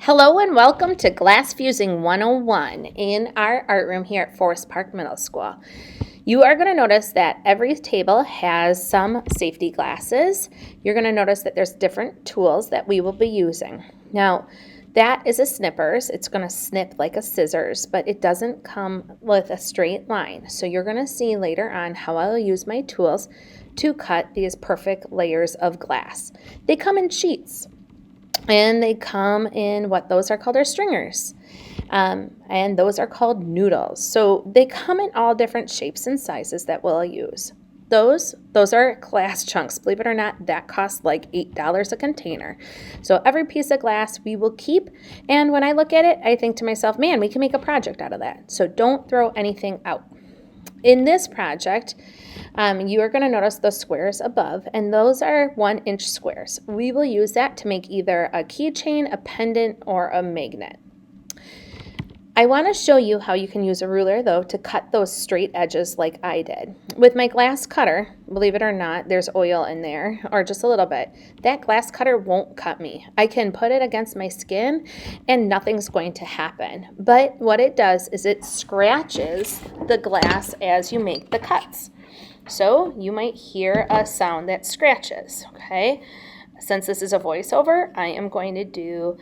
Hello and welcome to Glass Fusing 101 in our art room here at Forest Park Middle School. You are going to notice that every table has some safety glasses. You're going to notice that there's different tools that we will be using. Now, that is a snippers. It's going to snip like a scissors, but it doesn't come with a straight line. So you're going to see later on how I'll use my tools to cut these perfect layers of glass. They come in sheets. And they come in what those are called are stringers. And those are called noodles. So they come in all different shapes and sizes that we'll use. Those are glass chunks. Believe it or not, that costs like $8 a container. So every piece of glass we will keep. And when I look at it, I think to myself, man, we can make a project out of that. So don't throw anything out. In this project, you are going to notice the squares above, and those are 1-inch squares. We will use that to make either a keychain, a pendant, or a magnet. I want to show you how you can use a ruler, though, to cut those straight edges like I did. With my glass cutter, believe it or not, there's oil in there, or just a little bit. That glass cutter won't cut me. I can put it against my skin, and nothing's going to happen. But what it does is it scratches the glass as you make the cuts. So you might hear a sound that scratches, okay? Since this is a voiceover, I am going to do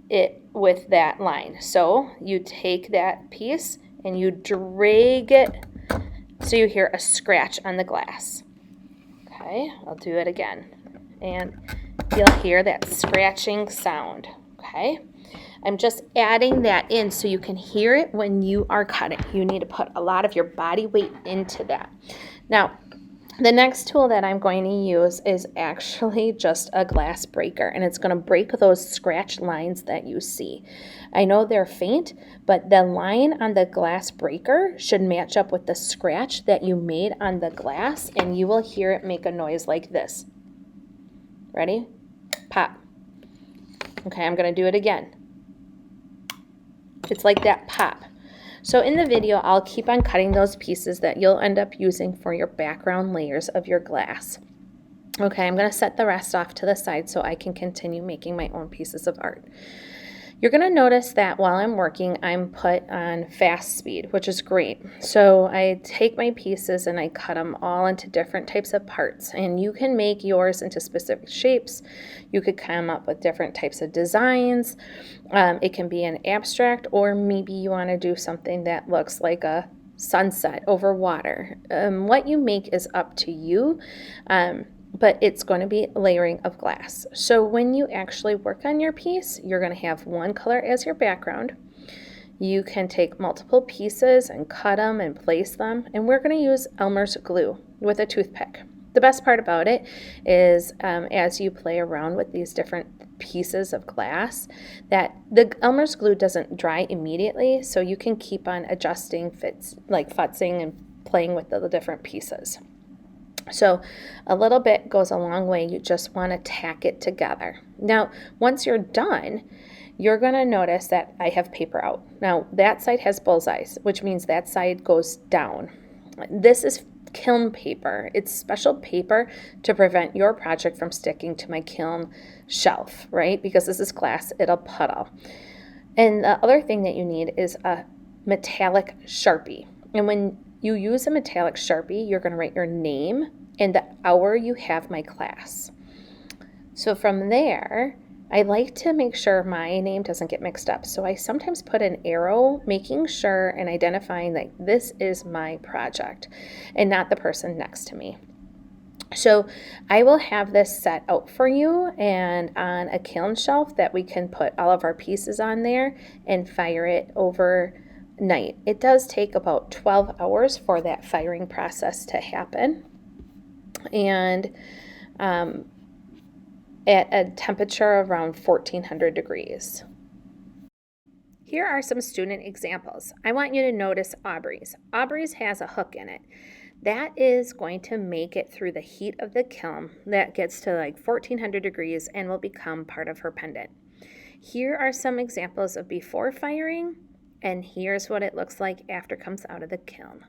it with that line. So you take that piece and you drag it so you hear a scratch on the glass. Okay, I'll do it again. And you'll hear that scratching sound, okay? I'm just adding that in so you can hear it when you are cutting. You need to put a lot of your body weight into that. Now, the next tool that I'm going to use is actually just a glass breaker, and it's going to break those scratch lines that you see. I know they're faint, but the line on the glass breaker should match up with the scratch that you made on the glass, and you will hear it make a noise like this. Ready? Pop. Okay, I'm going to do it again. It's like that pop. So in the video, I'll keep on cutting those pieces that you'll end up using for your background layers of your glass. Okay, I'm going to set the rest off to the side so I can continue making my own pieces of art. You're going to notice that while I'm working, I'm put on fast speed, which is great. So I take my pieces and I cut them all into different types of parts. And you can make yours into specific shapes. You could come up with different types of designs. It can be an abstract, or maybe you want to do something that looks like a sunset over water. What you make is up to you. But it's going to be layering of glass. So when you actually work on your piece, you're going to have one color as your background. You can take multiple pieces and cut them and place them. And we're going to use Elmer's glue with a toothpick. The best part about it is as you play around with these different pieces of glass, that the Elmer's glue doesn't dry immediately, so you can keep on adjusting fits, like futzing and playing with the different pieces. So a little bit goes a long way. You just want to tack it together. Now, once you're done, you're going to notice that I have paper out. Now, that side has bullseyes, which means that side goes down. This is kiln paper. It's special paper to prevent your project from sticking to my kiln shelf, right? Because this is glass, it'll puddle. And the other thing that you need is a metallic Sharpie. And when you use a metallic Sharpie, you're going to write your name and the hour you have my class. So from there, I like to make sure my name doesn't get mixed up. So I sometimes put an arrow, making sure and identifying that this is my project and not the person next to me. So I will have this set out for you and on a kiln shelf that we can put all of our pieces on there and fire it overnight. It does take about 12 hours for that firing process to happen, and at a temperature around 1400 degrees. Here are some student examples. I want you to notice Aubrey's. Aubrey's has a hook in it. That is going to make it through the heat of the kiln. That gets to like 1400 degrees and will become part of her pendant. Here are some examples of before firing, and here's what it looks like after it comes out of the kiln.